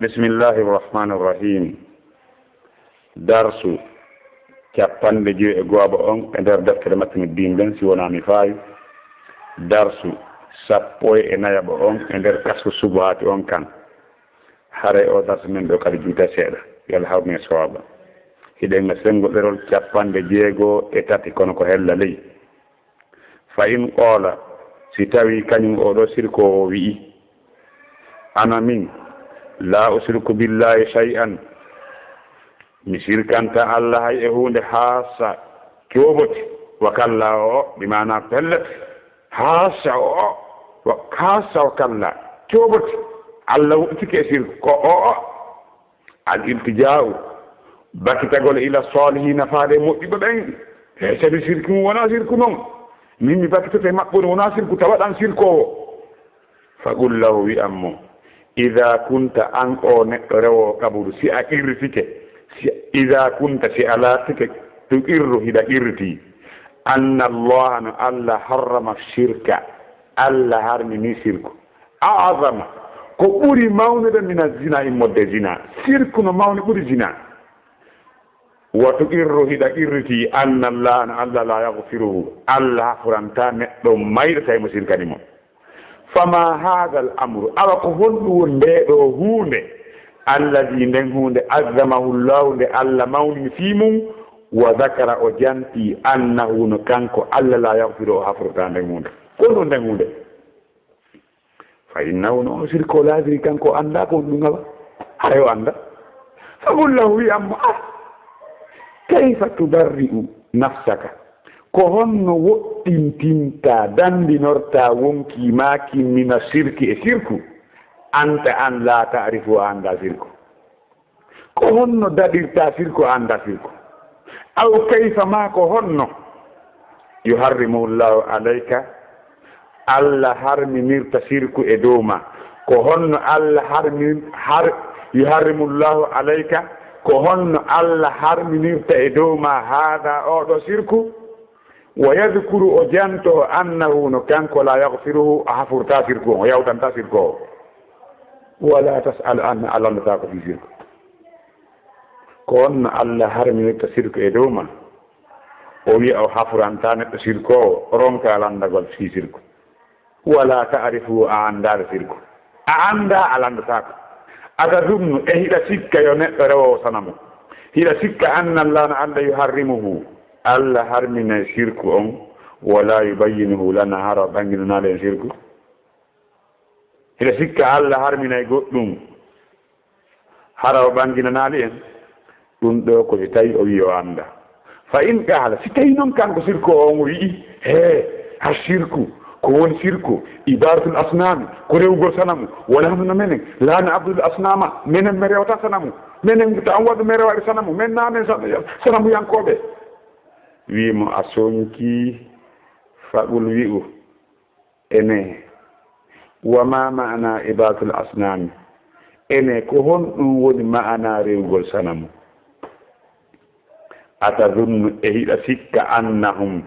بسم الله الرحمن الرحيم. درس كابان بيجي اغوابا اون ادر دفتر متن الدين دن سي ونا مي فاي درس سابوي انايابا اون ادر كاسو سبات اون كان hare o das men do kadi juuta seeda yalla hawmi sawaba hiden na sengo derol cappande jeego e tati kono ko hella ley fa in qala si tawi kanyum o do sirko o wi ana min la usriku billahi shay'an mi sirkanta allah e hunde haasa koboti wa kalla o bi maana pellet haasa o wa kasa kalla koboti Allah tike sir ko o al iltija'u bakitagol ila salihin faade moddibe ben e sabi sirku wona sirku non min mi bakitate mabbo wona sirku tawadan sirko faqul lahu wi ammo idha kunta an o neddo rewo kaburu si a irritike si idha kunta si ala tike tuqirru hida irriti anna Allah harrama shirka Allah harmi ni sirku a'azama ko ɓuri mawnude mina zina immodde zina sirku no mawni ɓuri zina watu irru hiɗa irriti anna allah la yagfiruhu allah furanta neɗɗo mayɗo tawi mo sirkanimo fama hada l amru awa ko honɗuwo ndeɗo hunde alladi nden hunde azamahu llahu nde allah mawnimi fi mum wa dakara o janti annahu no kanko allah la yagfiru o hafrata nden hunde ko ɗum nden hunde فإنه نوصل كولادري كان كو أندا كو دونغا هايو أندا فقل له يا أم كيف تبرئ نفسك كهن وقتين تنتا دندي نورتا ومكي ماكي من الشرك شركو أنت أن لا تعرف أندا شركو كهن دادرتا شركو أندا شركو أو كيف ما كهن يحرم الله عليك Allah harminirta sirku e dowma ko honno Allah yuharrimullahu alayka ko honno Allah harminirta e dowma hada o do sirku wa yadhkuru o janto annahu no kanko la yaghfiruhu ahfurta sirku o yawtanta sirku wala tas'al an Allah ta ko fi sirku ko honno Allah harminirta sirku e dowma o wi o hafuranta ne sirku ronka landagol fi sirku wala ta'rifu anda sirku anda alanda sak aga dum e hida sikka yo neddo rewo sanamu hida sikka anna allah yuharrimuhu allah harmina sirku on wala yubayyinuhu lana hara bangina le sirku hida sikka allah harmina goddum hara bangina nali en dum do ko tayi o wi o anda fa in qala si tayi non kan ko sirku on wi ashirku كون سيركو إبارة الأصنام كوريو سنامو ولا هم منين لا نعبد الأصنام من المريوتا سنامو من تعود مريوتا سنامو من نام سنامو ينكوبة ويمو أسونكي فأقول ويو إنه وما معنى إبارة الأصنام إنه كهون نود معنى ريو سنامو أتظن إهلا سكة أنهم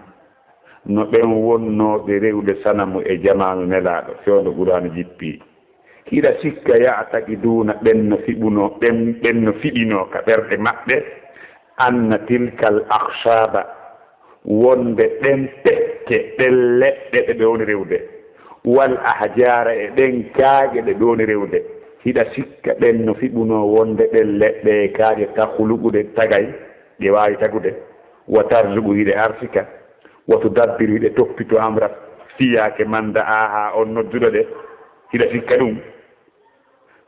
no ben wonno be rewde sanamu e jamaanu nelaado fewdo qur'an jippi kila sikka ya ataqiduna ben no fibuno ben no fidino ka berde mabbe anna tilkal akhshaba wonde den tekke den ledde be woni rewde wal ahjara e den kaage de woni rewde hida sikka ben no fibuno wonde den ledde kaage takhulugude tagay de waawi tagude wa tarzugu hide arsika wato dabbiri de toppito amra fiyaake manda aha on noddudo de hida sikka dum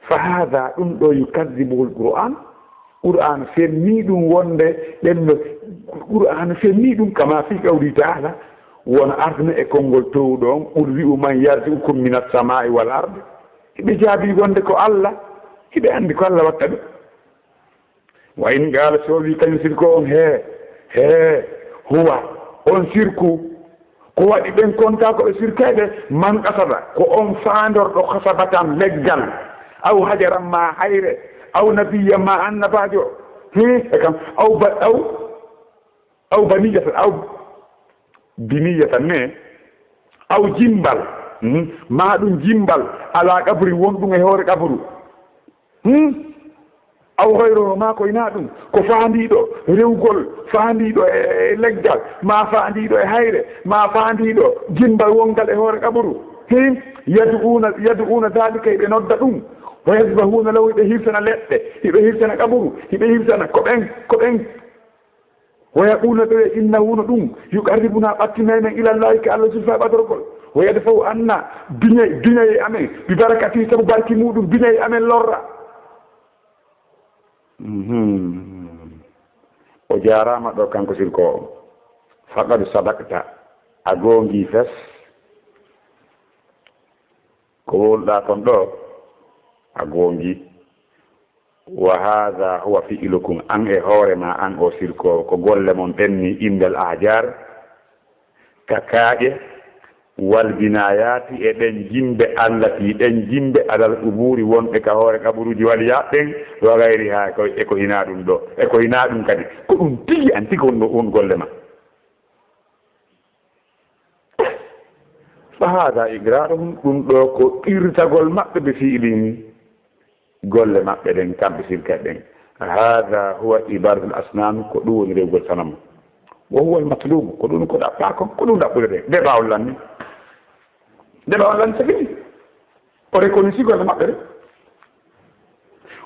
fa hada dum do yukazzibu alquran femmi dum wonde den qur'an femmi dum kama fi qawli ta'ala won ardna e kongol towdon wi man yarzukum minas samai wal ard be jaabi wonde ko Allah hibe andi ko Allah watta dum wa in qala sawi kan sirko on he huwa on sirku ko wadi ben konta ko sirkade man kasaba ko on faandor do kasabatan leggal aw hajaram ma hayre aw nabiyya ma annabajo kam aw baniyatan aw biniyatan ne aw jimbal ma dum jimbal ala kabri wondum e hore kabru aw hayruhu ma ko ina ɗum ko faandiɗo rewgol faandiɗo e leggal ma faandiɗo e hayre ma faandiɗo gimbal wongal e hoore ƙaburu yad'una dalika hiɓe nodda ɗum wa yasbahuna lahu hiɓe hirsana leɗɗe hiɓe hirsana ƙaburu hiɓe hirsana ko ɓen wa yaquluna ɓe innahu no ɗum yuqarribuna ɓattinay men ilallahi ka allah sulfa ɓatorgol wa yadfa'u anna biñayi amen bi barakati sabu barki muɗum biñayi amen lorra o jarama ɗo kanko sirko o faqad sadaqta a gongi fes ko wolɗa kon ɗo a gongi wa hadha huwa fi'lukum an e hoorema an o sirko ko golle mon ɓenni indel ajar ka kaaƴe wal binayati e ɗen jimbe allati ɗen jimbe alal quburi wonɓe ka hoore kaɓuruji wali yaɓɓen wa gayri ha eko hina ɗum ɗo eko hina ɗum kadi ko ɗum tigi an tigi on golle ma fa hada igraruhum ɗum ɗo ko irtagol maɓɓe ɓe fiilini golle maɓɓe ɗen kamɓe sirkat ɗen hada huwa ibadatul asnam ko ɗum woni rewgol sanam wo huwa almatlubu ko ɗum ko ɗaɓɓa kon ko ɗum ɗaɓɓude ɗe ɓawol lanni so fini o reconnaissy golle maɓɓe de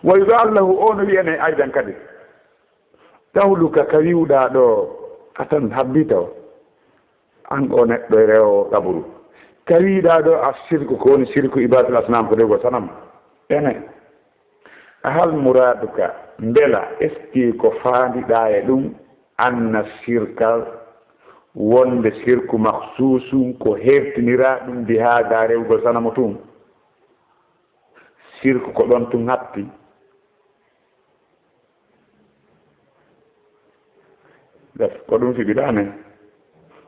wa yuqallahu o no wiyane aydan kadi tawluka ka wiwɗa ɗo atan habbita o an o neɗɗo e rewo ɗaɓuru ka wiɗa ɗo a sirku ko woni sirku ibadatul asnam ko rewgol sanam ene hal muraduka mbela est ce que ko faandiɗa e ɗum anna sirkal wonde sirku maksusum ko hertinira ɗum bi haada rewgol sanamo tum sirku ko ɗon tun hatti ko ɗum fiɓiɗane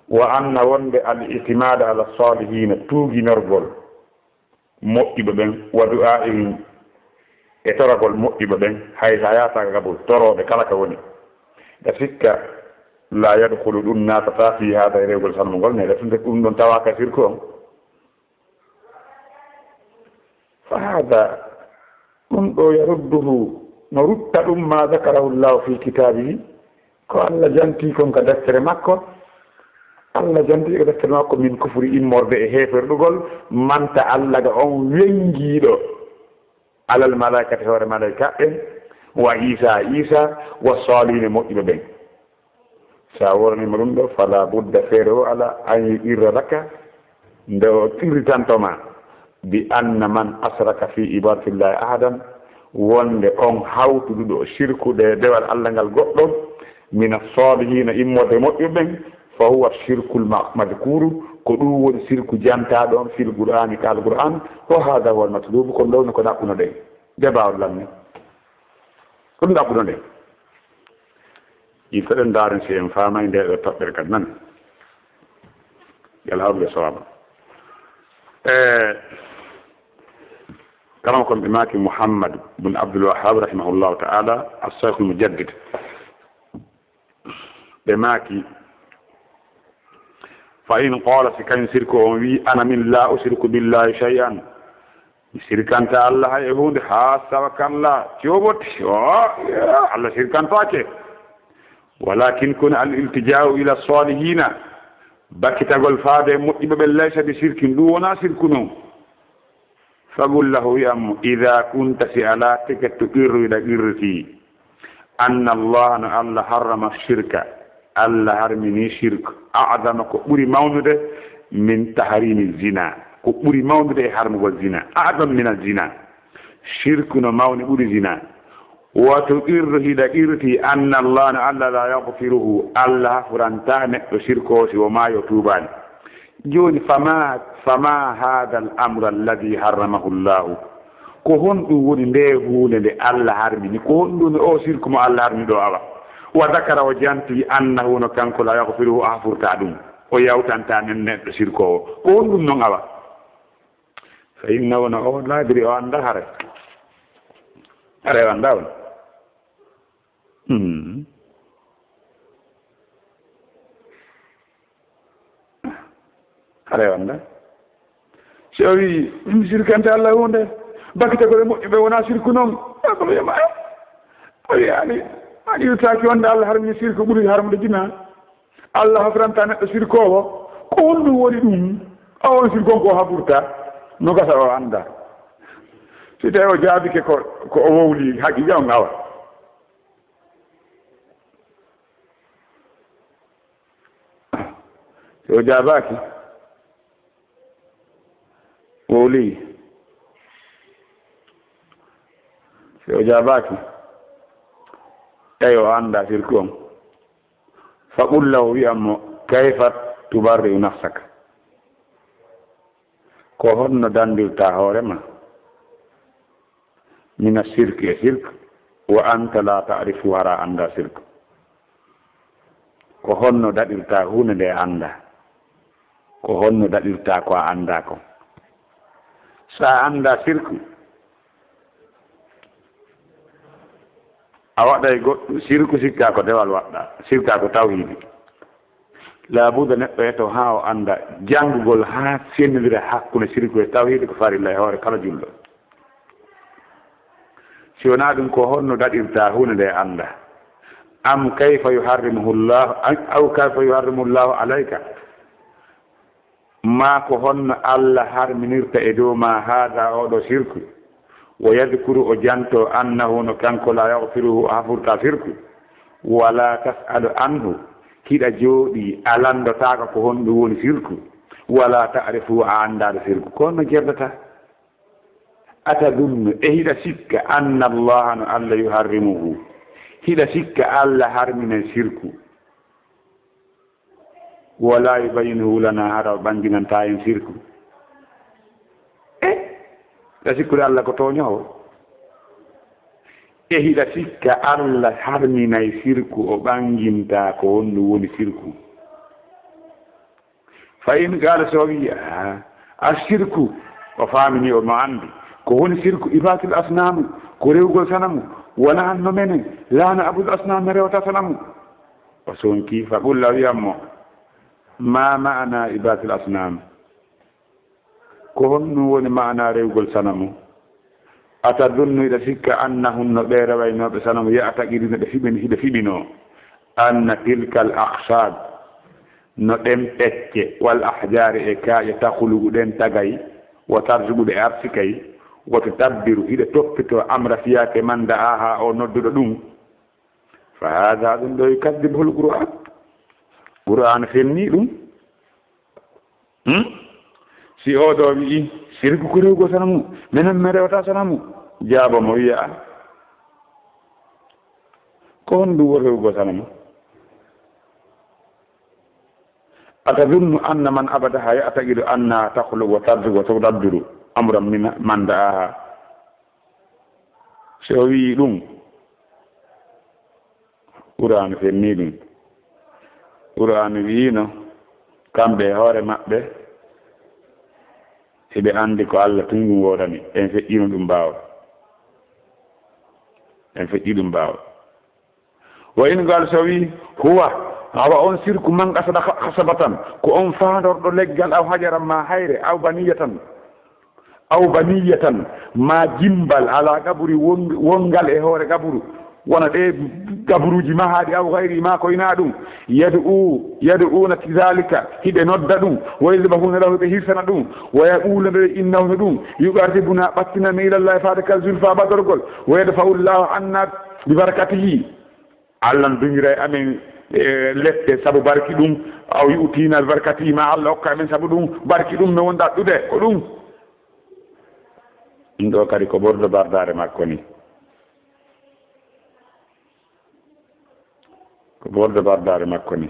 wa anna wonde al itimada ala salihina tuuginorgol moƴƴuɓe ɓen wa du'a'ihim e toragol moƴƴuɓe ɓen hay sa yataka kabul toroɓe kala ka woni da sikka la yadkhulu ɗum natata fi hada e rewgol sanmo ngol mais ɗetunde ɗum ɗon tawaka sirku on fa hada ɗum ɗo yarudduhu no rutta ɗum ma zakarahu llahu fi kitabihi ko allah janti kon ka deftere makko allah janti ko deftere makko min kufri immorde e heferɗugol manta allah ga on wengiɗo alal malaikati hoore malaika ɓen wa isa wa salihine moƴƴuɓe ɓen sa wornima ɗum ɗo fala budda feere o ala an yuqirra laka nde o tirritantoma bi anna man asraka fi ibadatillahi ahadan wonde on hawtuɗuɗo sirkude dewal allah ngal goɗɗo min as-salihina immorde moƴƴuɓe ɓen fa huwa shirkul madkuru ko ɗum woni sirku jantaɗo on fil qur'ani ka al-qur'an wa hada huwa al-matlubu ko ɗowno ko ɗaɓɓuno ɗen debawol lamni ko ɗum ɗaɓɓuno ɗen il faut ɗen daaren si en faamay nde ɗo toɓɓere kadi nani alhamdulillah sawaba kala kon ɓe maaki Muhammad bun Abdul Wahhab rahimahullahu ta'ala as-Shaykh al-Mujaddid ɓe maaki fa in qala si kañ sirku on wi ana min la usriku billahi shay'an sirkanta allah hay e hunde ha sawa kalla coɓoti allah sirkantake walakin kono al iltija'u ila salihina bakkitagol faade moƴƴiɓe ɓe laysa bi sirkin ɗum wona sirku noon fagul lahu wiyammo ida kunta si ala tegetto qirruɗa qirriti anna allah no allah harrama shirka allah harmini shirk a'dama ko ɓuri mawnude min tahrimi zina ko ɓuri mawnude e harmugol zina a'dam min al zina shirku no mawni ɓuri zina woto qirru hiɗa qirti anna allah no allah la yaghfiruhu allah hafuranta neɗɗo shirko si o maayo tuubani joni fama hada al amru alladi harramahu llahu ko honɗum woni nde hunde nde allah harmini ko honɗum o sirku mo allah harmini ɗo awa wa dakara o janti annahu no kanko la yaghfiruhu a hafurta ɗum o yawtanta nen neɗɗo sirkowo ko honɗum noon awa fa innahu no o laadiri o anda hare o anda on hare o anda si o wi ɗum sirkante allah hunde bakkite koɓe moƴƴuɓe wona sirku noon ko yema yani ani yutaki wonde Allah harmi sirko ɓuri harmude jina Allah hafranta neɗɗo sirkowo ko honɗum woni ɗum awon sirkon ko haɓurta no gasa o anda si tawi o jaabike ko o wowli haqiqa on awa si o jaabaki wowli si o jaabaki tawi o anda sirku on faqul lahu wiyatmo kayfa tubarri'u nafsaka ko honno dandirta hoorema min ashirki e sirk wa anta la ta'rifu hara anda sirk ko honno daɗirta hunde nde anda ko honno daɗirta ko a anda ko sa anda sirku a waɗay goɗɗo sirku sikka ko dewal waɗɗa sikka ko tawhidi laabuda neɗɗo eto ha o anda janngugol ha sennodira hakkunde sirku e tawhidi ko farilla e hoore kala julɗo si wona ɗum ko honno daɗirta hunde nde anda am kayfa yuharrimuhu llahu aw kayfa yuharrimu llahu alayka ma ko honno Allah harminirta e dow ma haada oɗo sirku wo yadkuru o janto annahu no kanko la yahfiruhu hafurta sirku wala tasalu anhu kiɗa jooɗi alandotaka ko honɗum woni sirku wala ta'rifu a andaɗo sirku ko no jerdata atadunnu e hiɗa sikka anna allaha no Allah yuharrimuhu hiɗa sikka Allah harminen sirku wala yubayinuhu lana hara ɓanginanta en sirku da sikkude Allah ko toñowo e hiɗa sikka Allah harminay sirku o ɓanginta ko honɗum woni sirku fa in qala so wi a sirku o famini o no andi ko woni sirku ibatul asnamu ko rewgol sanamu wona hanno menen lana abul asnam rewta sanamu o sonki fa ɓulla wiyatmo ma ma'ana ibatul asnam ko honɗum woni ma'ana rewgol sanamu atadunnu ida sikka annahunno ɓe rewaynoɓe sanamu ya'taqiduno hiɓe fiɓino anna tilka al aqsad no ɗen ɓecce wal ahjari e kaaƴe tahulugu ɗen tagay wo tarjuguɗe e arsikay woto tabbiru hiɗe toppito amra fiyake manda aha o nodduɗo ɗum fa hada ɗum ɗo yukaddibuhul qur'an qur'an fenni ɗum si oɗo wi'i sirku ko rewgo sanamu minen mi rewta sanamu jaabo mo wiya ko honɗum wo rewgo sanamu atadunnu anna man abadaha ya'taqidu anna takhluqu wa tarzuqu wa tudabbiru amran min man da'aha so wi ɗum qur'an fenni ɗum qur'an wiino kamɓe hoore maɓɓe hiɓe andi ko Allah tungum wodani en feƴƴino ɗum mbawa en feƴƴi ɗum mbawa wa in gal so wi huwa awa on sirku man qasada hasabatan ko on faandorɗo leggal aw hajaran ma hayre aw baniyatan ma jimbal ala gaburi wongal e hoore gaburu wona ɗe gaburuji mahaɗi aw hayri ma koyna ɗum yad'una zalika hiɓe nodda ɗum wa yadbahuna lahu ɓe hirsana ɗum wa yaquluna ɓe innahuna ɗum yuqarribuna ɓattinana ilallahi faade kal zulfa badorgol wa yadfa'u llahu anna bi barakatihi Allah no duñira e amen leɗɗe sabu barki ɗum aw yu'tina bi barakatihi ma Allah hokka amen sabu ɗum barki ɗum no wonda ɗuɗe ko ɗum ɗum ɗo kadi ko ɓordo bardare makko ni ko ɓordo bardare makko ni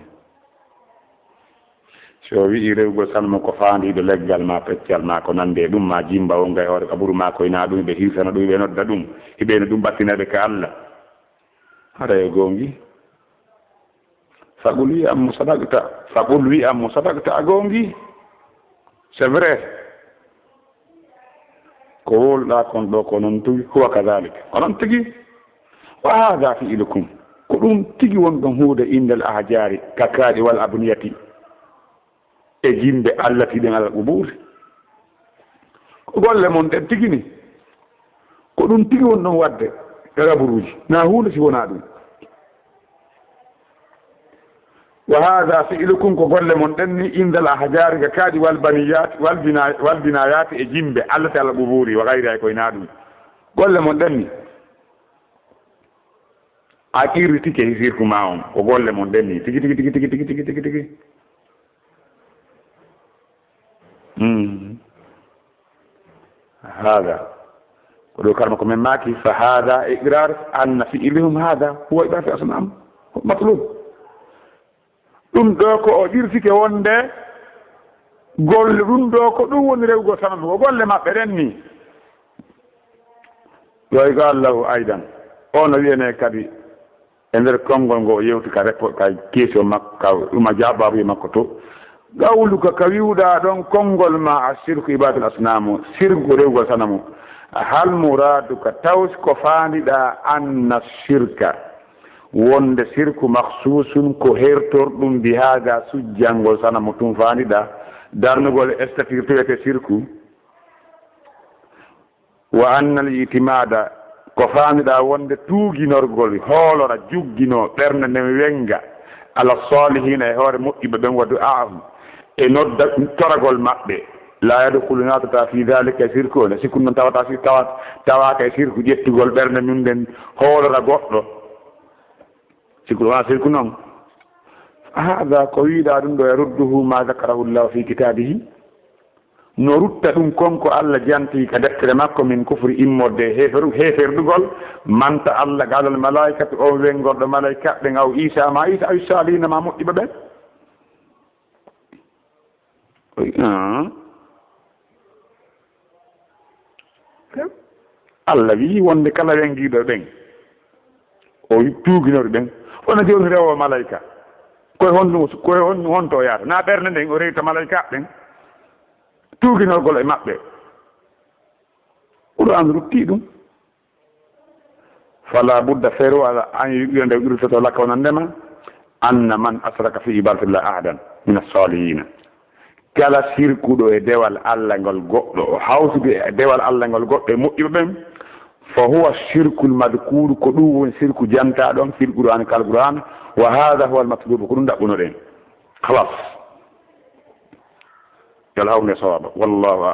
so wi'i rewgol sanmo ko faandiɗo leggal ma peccal ma ko nande ɗum ma jimba wonga e hoore kaburu ma koyna ɗum ɓe hirsana ɗum ɓe nodda ɗum hiɓeno ɗum ɓattinaɓe ka Allah haɗa e gongi faqul wi ammo sadaqta a gongi c'est vrai ko wolɗa kon ɗo ko noon tigi huwa kadalika onon tigi wa hada fi'ilukum ko ɗum tigi won ɗon huude indel ahjari kakaaɗi wal abniyati e jimbe Allah tiɗen ala qubur ko golle mon ɗen tigi ni ko ɗum tigi won ɗon wadde gaburuji na hunde si wona ɗum wa hada fi'lukum ko golle mon ɗenni indal ahjari ga kaaɗi wal binayat e jimbe allate allah ɓuburi wa gayri ay koye na ɗum golle mon ɗenni a qirritike hisirku ma on ko golle mon ɗenni tigi tigi tigi tigi tigi tigi tigi tigi هذا ولو كرمكم من ماكي فهذا إقرار أن فعلهم هذا هو إبادة الأصنام مطلوب ɗum ɗo ko o ɗirtike wonde golle ɗum ɗo ko ɗum woni rewgo sanam ko golle maɓɓe ɗen ni ɗoy ga allahu aydan o no wiyene kadi e nder konngol ngo yewti ka reppo ka question makko ka ɗuma jababu e makko to gawlu ka wiwɗa ɗon konngol ma a sirku ibadatul asnamu sirku rewgol sanamu hal muradu ka taws ko faandiɗa anna shirka wonde sirku maksusun ko hertorɗum bi hada sujjangol sanamu tum faandiɗa darnugol estafir toyete sirku wa anna al itimada ko faandiɗa wonde tuuginorgol hoolora juggino ɓernde nde wenga ala salihina e hoore moƴƴiɓe ɓen waddu ahum e nodda toragol maɓɓe la yadkhulu natata fi dhalika sirku one sikku noon tawaka e sirku ƴettugol ɓernde mum nden hoolora goɗɗo sikku wona sirku noon hada ko wiiɗa ɗum ɗo yarudduhu ma zakarahu llahu fi kitabihi no rutta ɗum konko Allah janti ka deftere makko min kufri immorde heferɗugol manta Allah galal malaikatu o wengorɗo malaika ɓe ngaw isa ma isa aw salina ma moƴƴiɓe ɓen Allah wi wonde kala wengiɗo ɓen o tuuginori ɓen wona joni rewo malaika koye honto yaata na ɓernde nden o rewta malaika ɓen tuuginorgol e maɓɓe Qur'an rutti ɗum fala budda feero ala an yide urtoto lakka wonandema anna man asraka fi ibadatillah ahadan min as-salihin kala sirkuɗo e dewal Allah ngol goɗɗo o hawtude e dewal Allah ngol goɗɗo e moƴƴuɓe ɓen fa huwa shirkul madkur ko ɗum woni sirku jantaɗon fil Qur'an kal Qur'an wa hada huwa al matlub ko ɗum ɗaɓɓunoɗen khalas yal hawne sawaba wallahu a'lam